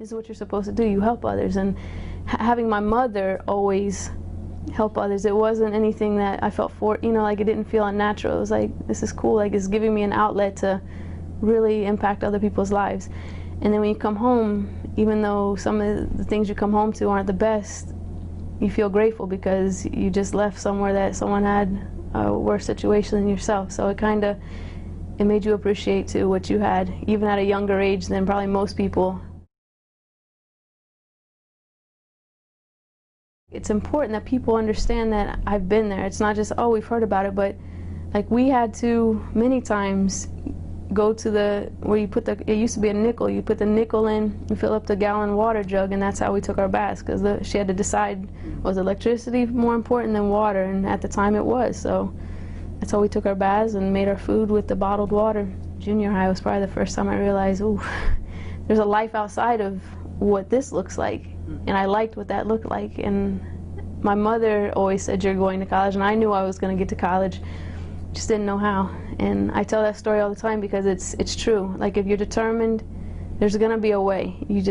This is what you're supposed to do. You help others. And having my mother always help others, it wasn't anything that I felt for, you know, like it didn't feel unnatural. It was like, this is cool. Like, it's giving me an outlet to really impact other people's lives. And then when you come home, even though some of the things you come home to aren't the best, you feel grateful because you just left somewhere that someone had a worse situation than yourself. So it made you appreciate too what you had, even at a younger age than probably most people. It's important that people understand that I've been there. It's not just, oh, we've heard about it, but like we had to many times go to where you put it used to be a nickel, you put the nickel in, you fill up the gallon water jug, and that's how we took our baths, because she had to decide, was electricity more important than water, and at the time it was, so that's how we took our baths and made our food with the bottled water. Junior high was probably the first time I realized, ooh, there's a life outside of what this looks like, and I liked what that looked like. And my mother always said, you're going to college, and I knew I was going to get to college, just didn't know how. And I tell that story all the time because it's true. Like, if you're determined, there's going to be a way. You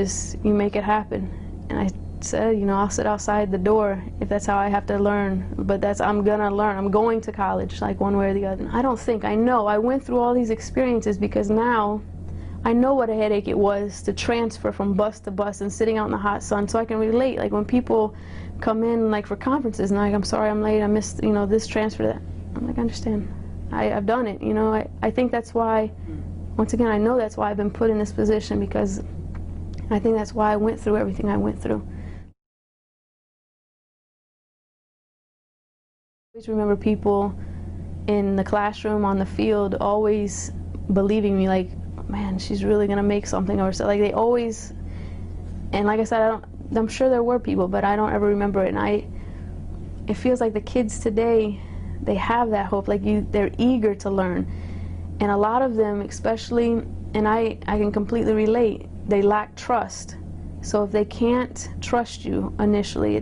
make it happen. And I said, you know, I'll sit outside the door if that's how I have to learn, but I'm going to learn. I'm going to college, like one way or the other. I know. I went through all these experiences because now I know what a headache it was to transfer from bus to bus and sitting out in the hot sun, so I can relate. Like, when people come in, like, for conferences, and like, I'm sorry I'm late, I missed, you know, this transfer, that. I'm like, I understand. I've done it, you know. I think that's why, once again, I know that's why I've been put in this position, because I think that's why I went through everything I went through. I always remember people in the classroom, on the field, always believing me, like, man, she's really gonna make something of herself. Like, they always, and like I said, I'm sure there were people, but I don't ever remember it. And it feels like the kids today, they have that hope, like they're eager to learn. And a lot of them, especially, and I can completely relate, they lack trust. So if they can't trust you initially,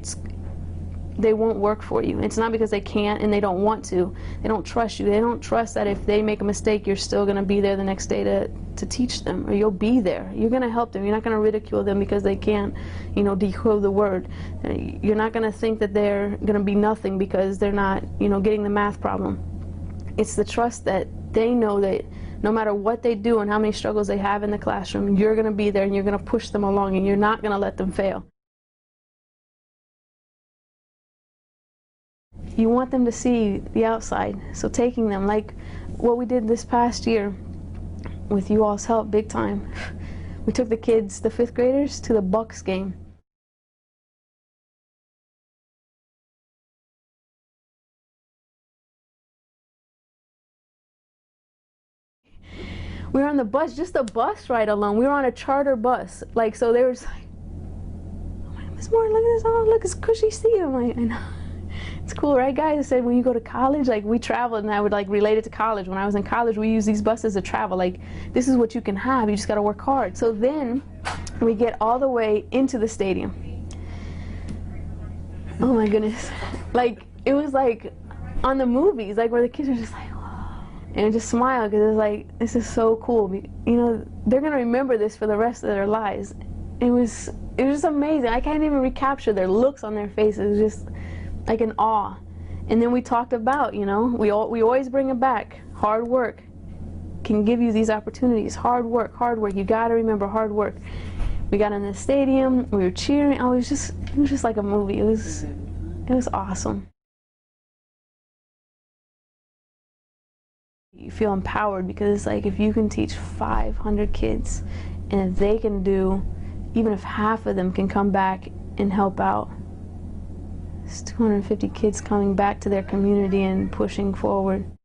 they won't work for you. It's not because they can't and they don't want to. They don't trust you. They don't trust that if they make a mistake, you're still going to be there the next day to teach them, or you'll be there. You're going to help them. You're not going to ridicule them because they can't, you know, decode the word. You're not going to think that they're going to be nothing because they're not, you know, getting the math problem. It's the trust that they know that no matter what they do and how many struggles they have in the classroom, you're going to be there and you're going to push them along and you're not going to let them fail. You want them to see the outside, so taking them, like what we did this past year, with you all's help, big time. We took the kids, the 5th graders, to the Bucks game. We were on the bus, just the bus ride alone. We were on a charter bus, like, so they were just like, oh my, Miss Moord, look at this, oh look, it's cushy seat. I'm like, I know. It's cool, right, guys? I said, when you go to college, like, we traveled, and I would, like, relate it to college. When I was in college, we used these buses to travel. Like, this is what you can have. You just got to work hard. So then we get all the way into the stadium. Oh, my goodness. Like, it was like on the movies, like, where the kids are just like, whoa. And just smile, because it's like, this is so cool. You know, they're going to remember this for the rest of their lives. It was just amazing. I can't even recapture their looks on their faces. Just like an awe. And then we talked about, you know, we always bring it back. Hard work can give you these opportunities. Hard work, hard work. You got to remember hard work. We got in the stadium, we were cheering. Oh, it was just like a movie. It was awesome. You feel empowered because it's like, if you can teach 500 kids, and if they can do, even if half of them can come back and help out, it's 250 kids coming back to their community and pushing forward.